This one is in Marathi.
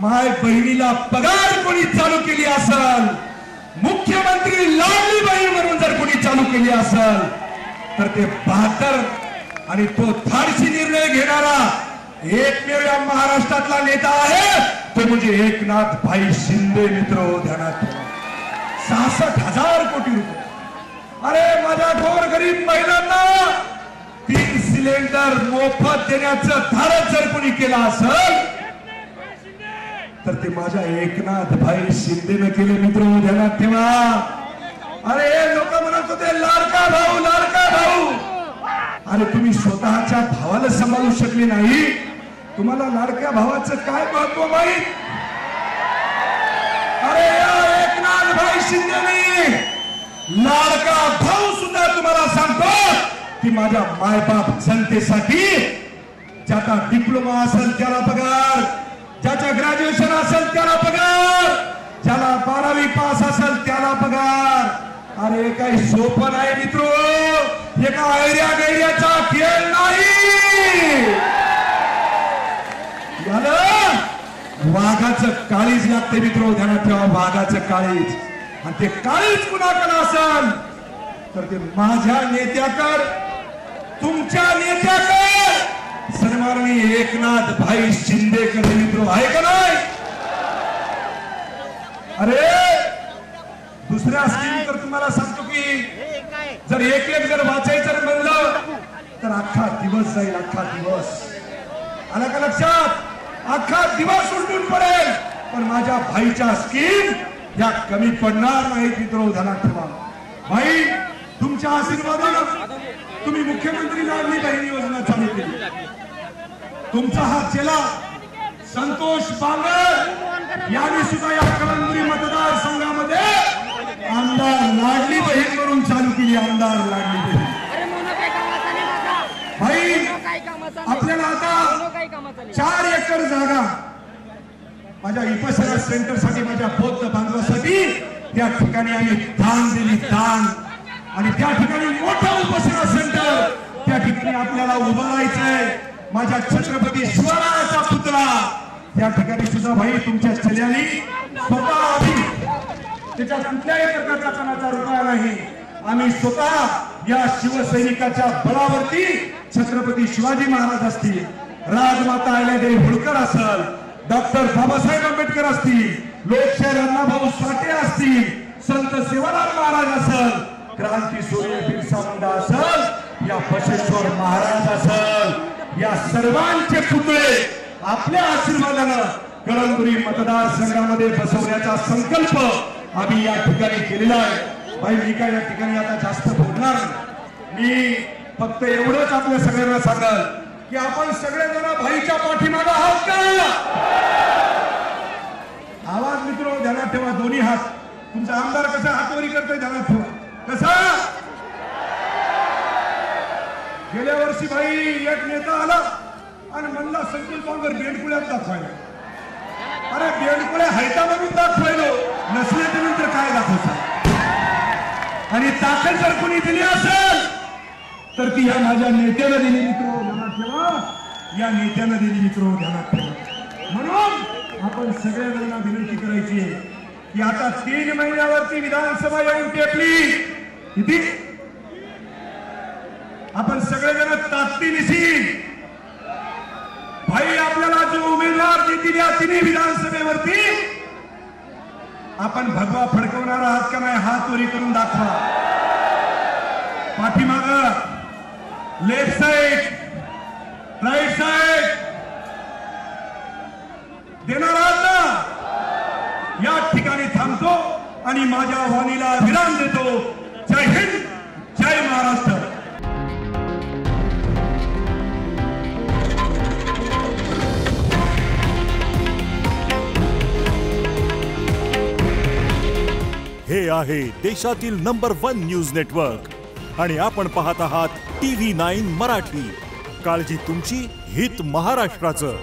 माय बहिणीला पगार कोणी चालू केली असेल, मुख्यमंत्री लाडली बहीण म्हणून जर कोणी चालू केली असेल तर ते 72 आणि तो धाडसी निर्णय घेणारा एकमेव या महाराष्ट्रातला नेता आहे तो म्हणजे एकनाथ भाई शिंदे. मित्र ध्यानात ठेवा. 66,000 कोटी रुपये. अरे माझ्या गोरगरीब महिलांना 3 सिलेंडर मोफत देण्याचं धाडस जर कोणी केलं असेल तर ते माझ्या एकनाथ भाई शिंदेने केले. मित्र ध्यानात ठेवा. अरे लोक म्हणत होते लाडका भाऊ, लाडका भाऊ. अरे तुम्ही स्वतःच्या भावाला सांभाळू शकले नाही, तुम्हाला लाडक्या भावाचं काय महत्व माहित? अरे या एकनाथ भाई शिंदेने लाडका भाऊ सुद्धा तुम्हाला सांगतो की माझ्या मायबाप जनतेसाठी ज्याचा डिप्लोमा असेल त्याला पगार, ज्याचा ग्रॅज्युएशन असेल त्याला पगार, ज्याला 12वी पास असेल त्याला पगार. अरे काही सोपं नाही मित्रो, हे का ऐर्या गैर्याचा खेळ नाही. याला वाघाचं काळीज लागते मित्रो. ध्यानात ठेवा. वाघाचं काळीज. आणि ते काळीज कुणाकडे असेल तर ते माझ्या नेत्याकडे, तुमच्या नेत्याकडे, सन्माननीय एकनाथ भाई शिंदेकडे मित्रो आहे का नाही? अरे दुसऱ्या स्कीम तर तुम्हाला सांगतो की जर एक जर वाचायचं म्हणलं तर अख्खा दिवस जाईल. अख्खा दिवस. आला का लक्षात? अख्खा दिवस उलटून पडेल. पण माझ्या भाईच्या स्कीम या कमी पडणार नाहीत मित्रो. ध्यानात ठेवा. भाई तुमच्या आशीर्वादाने तुम्ही मुख्यमंत्री लाडली बहीण योजना चालू केली. तुमचा हा चेला संतोष बांगर यांनी सुद्धा या कळमनुरी मतदारसंघामध्ये आमदार लाडली बहीण म्हणून चालू केली. आमदार लाडली बहीण. भाई आपल्याला आता 4 एकर जागा माझ्या विपश्यना सेंटर साठी, माझ्या बौद्ध बांधवासाठी त्या ठिकाणी आम्ही दान दिली. दान. आणि त्या ठिकाणी मोठं विपश्यना सेंटर त्या ठिकाणी आपल्याला उभारायचंय. माझ्या छत्रपती शिवरायाचा पुतळा त्या ठिकाणी सुद्धा भाई तुमच्या चल्याने स्वतः आम्ही त्याच्या कुठल्याही प्रकारचा कणाचा रुपया नाही, आम्ही स्वतः या शिवसैनिकाच्या बळावरती छत्रपती शिवाजी महाराज असतील, राजमाता अहिल्यादेवी होळकर असेल, डॉक्टर बाबासाहेब आंबेडकर असतील, लोकशाहीर अण्णाभाऊ साठे असतील, संत सेवालाल महाराज असेल, क्रांती सूर्य बिरसा मुंडा असेल, या बसवेश्वर महाराज असेल, या सर्वांचे पुतळे आपल्या आशीर्वादानं कळमनुरी मतदारसंघामध्ये बसवण्याचा संकल्प आम्ही या ठिकाणी केलेला आहे. भाई मी काय या ठिकाणी आता जास्त बोलणार नाही. मी फक्त एवढंच आपल्या सगळ्यांना सांगाल की आपण सगळेजण भाईच्या पाठीमागे आहात का? आवाज मित्र ध्यानात ठेवा. दोन्ही हात. तुमचा आमदार कसा हातवरी करतोय ध्यानात ठेवा. कसा? गेल्या वर्षी भाई एक नेता आला आणि म्हणला संतोष बांगर बेंडकुळ्यात दाखवायला. अरे बेंडकुळ्या हैता म्हणून दाखवायलो, नसले तर काय दाखवता? आणि ताकद जर कोणी दिली असेल तर ती या माझ्या नेत्याला दिली मित्रो. ध्यानात ठेवा. या नेत्याला दिली मित्रो. ध्यानात ठेवा. म्हणून आपण सगळ्यांना विनंती करायची आहे की आता 3 महिन्यावरती विधानसभा येऊन टेपली. किती? आपण सगळेजण ताकदीनिशी भाई आपल्याला जो उमेदवार देतील या 3 विधानसभेवरती आपण भगवा फडकवणार आहात का नाही? हात वरी करून दाखवा. पाठीमाग, लेफ्ट साइड, राईट साइड देणार आहात ना? या ठिकाणी थांबतो आणि माझ्या वाणीला विराम देतो. जय हिंद, जय महाराष्ट्र. हे आहे देशातील नंबर 1 न्यूज नेटवर्क आणि आपण पाहत आहात TV9 मराठी. काळजी तुमची, हित महाराष्ट्राचं.